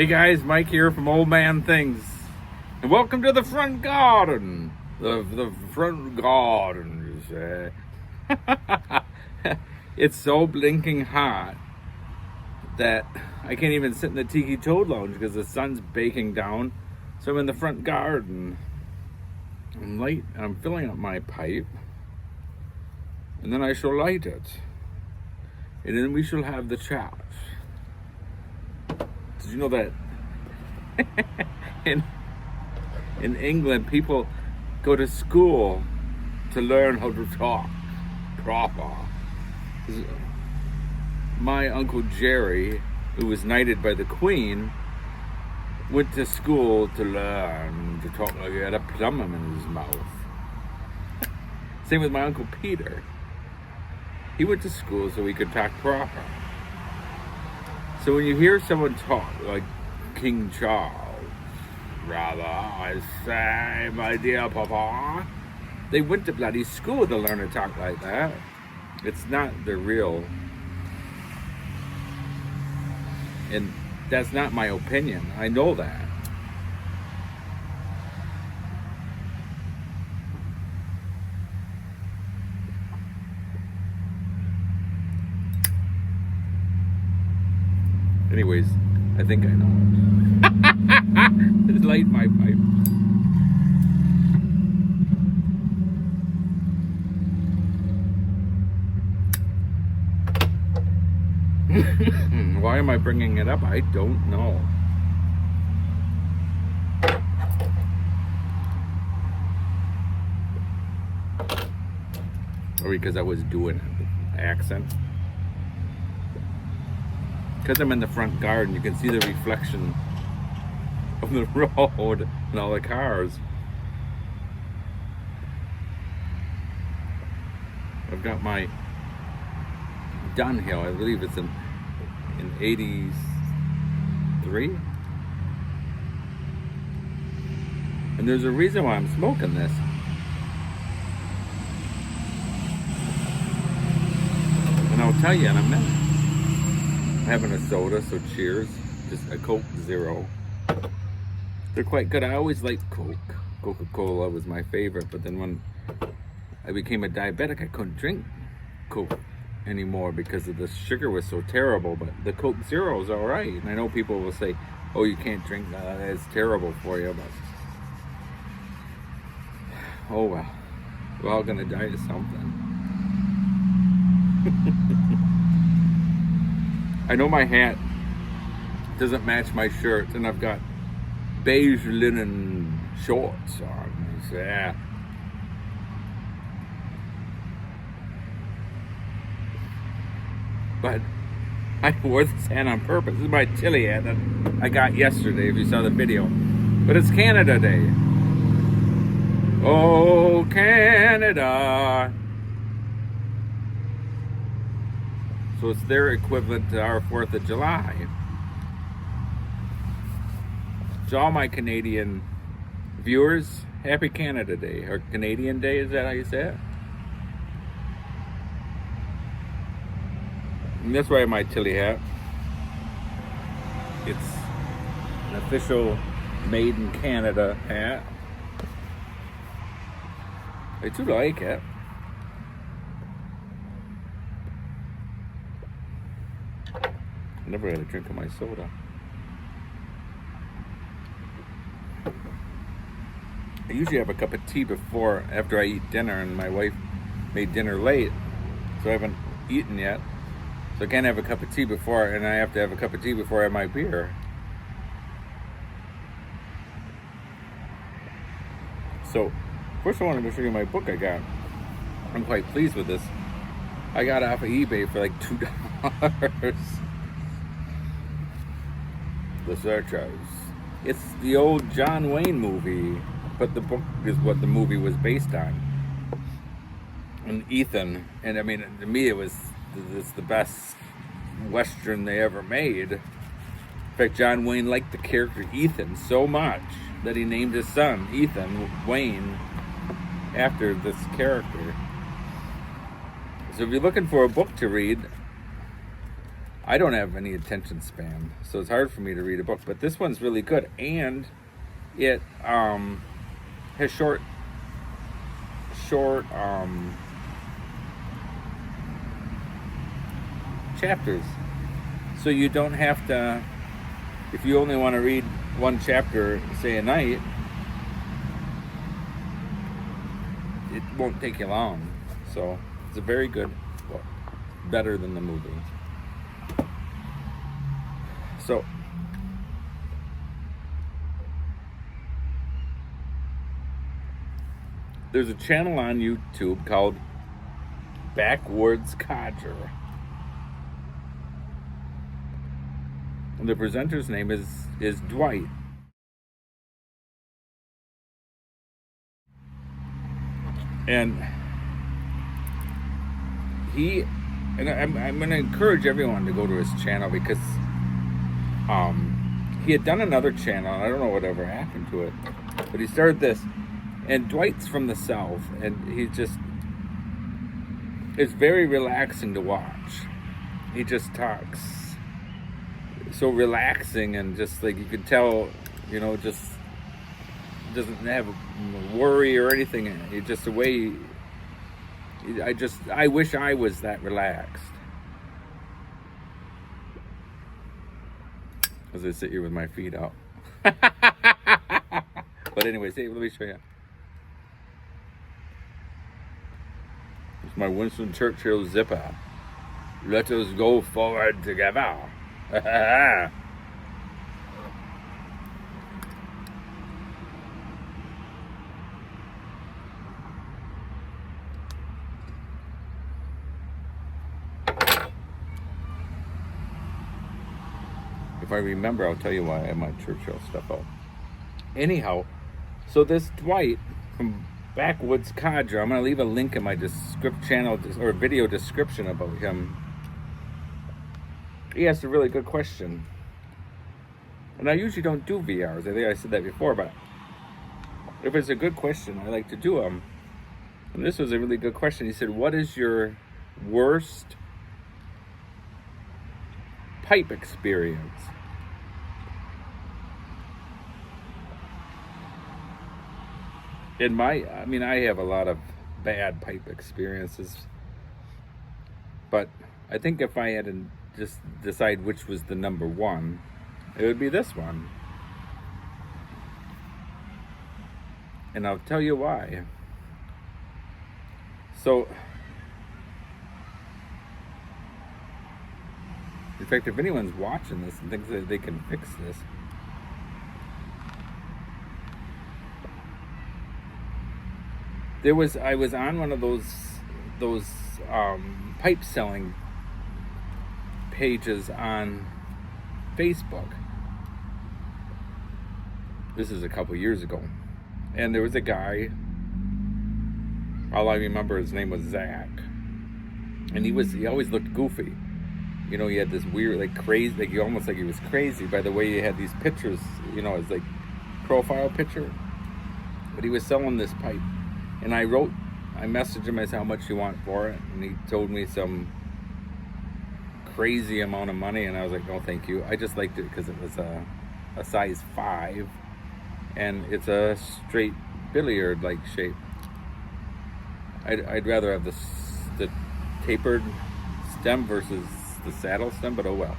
Hey guys, Mike here from Old Man Things, and welcome to the front garden. The front garden, you say. It's so blinking hot that I can't even sit in the Tiki Toad Lounge because the sun's baking down. So I'm in the front garden. I'm filling up my pipe, and then I shall light it, and then we shall have the chat. Did you know that in England people go to school to learn how to talk proper? My Uncle Jerry, who was knighted by the Queen, went to school to learn to talk like he had a plum in his mouth. Same with my Uncle Peter. He went to school so he could talk proper. So when you hear someone talk like King Charles, rather, I say, my dear Papa, they went to bloody school to learn to talk like that. It's not the real. And that's not my opinion. I know that. Anyways, I think I know it. Just light my pipe. Why am I bringing it up? I don't know. Or because I was doing an accent. Because I'm in the front garden, you can see the reflection of the road and all the cars. I've got my Dunhill, I believe it's in 83. And there's a reason why I'm smoking this. And I'll tell you in a minute. I'm having a soda, so cheers. Just a Coke Zero. They're quite good. I always liked Coke. Coca-Cola was my favorite, but then when I became a diabetic, I couldn't drink Coke anymore because of the sugar was so terrible. But the Coke Zero is all right. And I know people will say, oh, you can't drink that, it's terrible for you, but oh well, we're all gonna die of something. I know my hat doesn't match my shirt, and I've got beige linen shorts on. So, yeah. But I wore this hat on purpose. This is my chili hat that I got yesterday, if you saw the video. But it's Canada Day. Oh, Canada. So it's their equivalent to our 4th of July. To all my Canadian viewers, happy Canada Day. Or Canadian Day, is that how you say it? And that's why I have my Tilly hat. It's an official made in Canada hat. I do like it. I never had a drink of my soda. I usually have a cup of tea after I eat dinner, and my wife made dinner late, so I haven't eaten yet. So I can't have a cup of tea before, and I have to have a cup of tea before I have my beer. So, first I wanted to show you my book I got. I'm quite pleased with this. I got it off of eBay for like $2. The Searchers. It's the old John Wayne movie, but the book is what the movie was based on. And Ethan, and I mean, to me it's the best Western they ever made. In fact, John Wayne liked the character Ethan so much that he named his son Ethan Wayne after this character. So if you're looking for a book to read, I don't have any attention span, so it's hard for me to read a book. But this one's really good, and it has short chapters, so you don't have to. If you only want to read one chapter, say a night, it won't take you long. So it's a very good book, better than the movie. So there's a channel on YouTube called Backwoods Codger. And the presenter's name is Dwight. And I'm going to encourage everyone to go to his channel, because he had done another channel, and I don't know whatever happened to it, but he started this. And Dwight's from the South, and it's very relaxing to watch. He just talks so relaxing, and just like you could tell, just doesn't have a worry or anything. It's just the way. I wish I was that relaxed. As I sit here with my feet out. But anyways, let me show you. It's my Winston Churchill zipper. Let us go forward together. If I remember, I'll tell you why I have my Churchill stuff out. Anyhow, so this Dwight from Backwoods Codger, I'm going to leave a link in my channel or video description about him. He asked a really good question. And I usually don't do VRs. I think I said that before, but if it's a good question, I like to do them. And this was a really good question. He said, what is your worst pipe experience? I have a lot of bad pipe experiences, but I think if I had to just decide which was the number one, it would be this one. And I'll tell you why. So, in fact, if anyone's watching this and thinks that they can fix this, I was on one of those pipe selling pages on Facebook. This is a couple years ago, and there was a guy. All I remember, his name was Zach, and he always looked goofy. He had this weird, like crazy, like almost like he was crazy by the way he had these pictures, his like profile picture. But he was selling this pipe. And I messaged him, I said, how much you want for it? And he told me some crazy amount of money. And I was like, no, thank you. I just liked it because it was a size 5. And it's a straight billiard-like shape. I'd rather have the tapered stem versus the saddle stem, but oh well.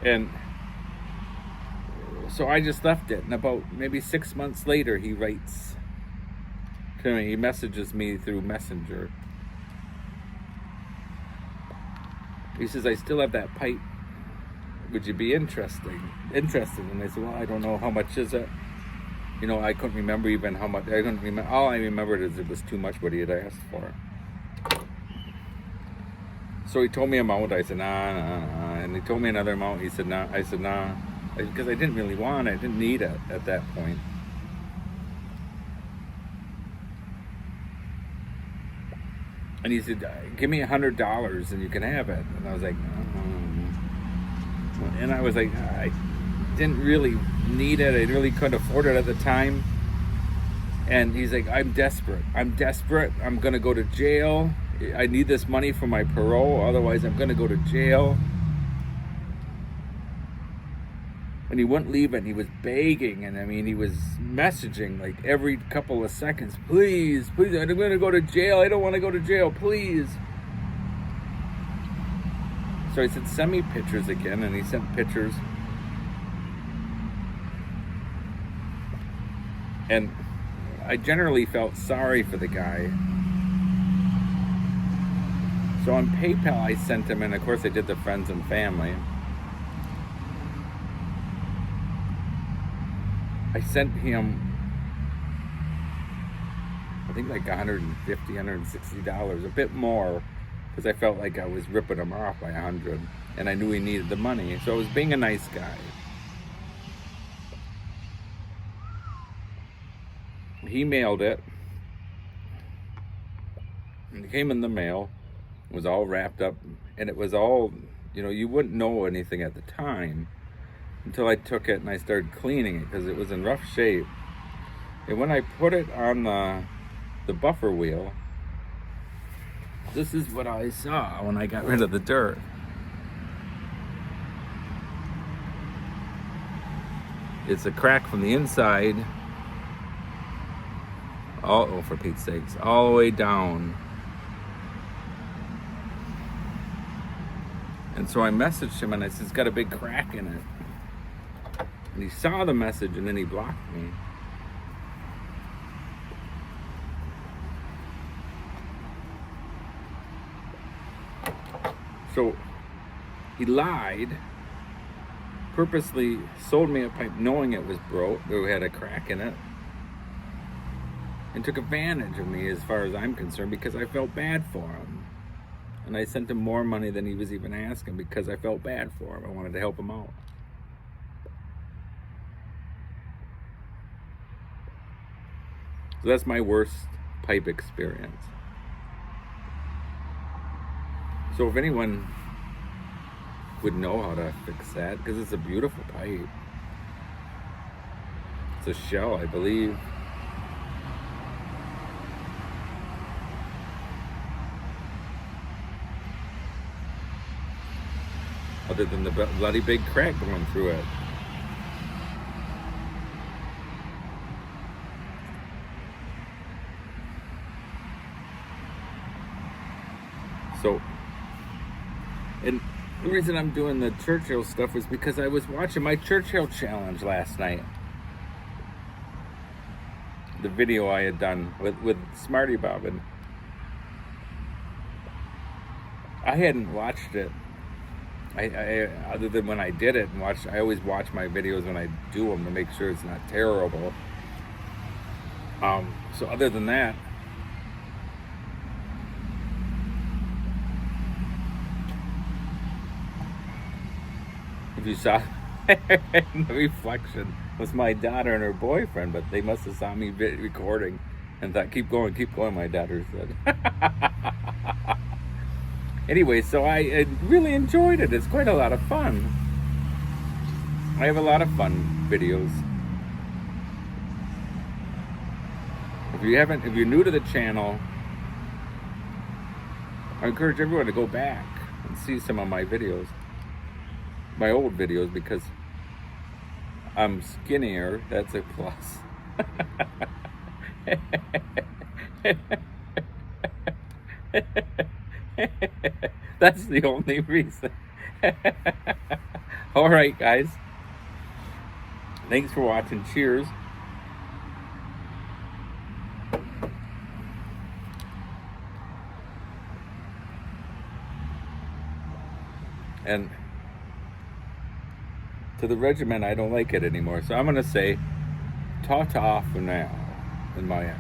And so I just left it, and about maybe 6 months later, he writes to me. He messages me through Messenger. He says, I still have that pipe. Would you be interested? And I said, well, I don't know, how much is it? I couldn't remember even how much. I couldn't remember. All I remembered is it was too much what he had asked for. So he told me an amount. I said, nah. And he told me another amount. He said, nah. I said, nah. Because I didn't really want it. I didn't need it at that point. And he said, give me $100 and you can have it. And I was like, and I was like, I didn't really need it. I really couldn't afford it at the time. And he's like, I'm desperate. I'm going to go to jail I need this money for my parole, otherwise I'm gonna go to jail. And he wouldn't leave it, and he was begging, and I mean, he was messaging like every couple of seconds, please, please, I'm gonna go to jail, I don't wanna go to jail, please. So I said, send me pictures again, and he sent pictures. And I generally felt sorry for the guy. So on PayPal I sent him, and of course I did the friends and family. I sent him, I think like $150, $160, a bit more, because I felt like I was ripping him off by $100, and I knew he needed the money, so I was being a nice guy. He mailed it, and it came in the mail. It was all wrapped up, and it was all, you know, you wouldn't know anything at the time until I took it and I started cleaning it, because it was in rough shape. And when I put it on the buffer wheel, this is what I saw when I got rid of the dirt. It's a crack from the inside, oh, for Pete's sakes, all the way down. And so I messaged him and I said, it's got a big crack in it. And he saw the message and then he blocked me. So he lied, purposely sold me a pipe knowing it was broke, it had a crack in it, and took advantage of me as far as I'm concerned, because I felt bad for him. And I sent him more money than he was even asking because I felt bad for him. I wanted to help him out. So that's my worst pipe experience. So if anyone would know how to fix that, because it's a beautiful pipe. It's a shell, I believe. Other than the bloody big crack going through it. So, and the reason I'm doing the Churchill stuff was because I was watching my Churchill challenge last night. The video I had done with Smarty Bob, and I hadn't watched it. I other than when I did it and watched, I always watch my videos when I do them to make sure it's not terrible. So other than that, if you saw the reflection was my daughter and her boyfriend, but they must have saw me recording and thought, keep going, my daughter said. Anyway, so I really enjoyed it. It's quite a lot of fun. I have a lot of fun videos. If you're new to the channel, I encourage everyone to go back and see some of my videos. My old videos, because I'm skinnier. That's a plus. That's the only reason. All right, guys. Thanks for watching. Cheers. And to the regiment, I don't like it anymore. So I'm going to say ta-ta for now in my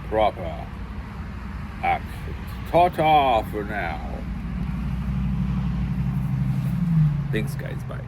proper accent. Ta-ta for now. Thanks, guys. Bye.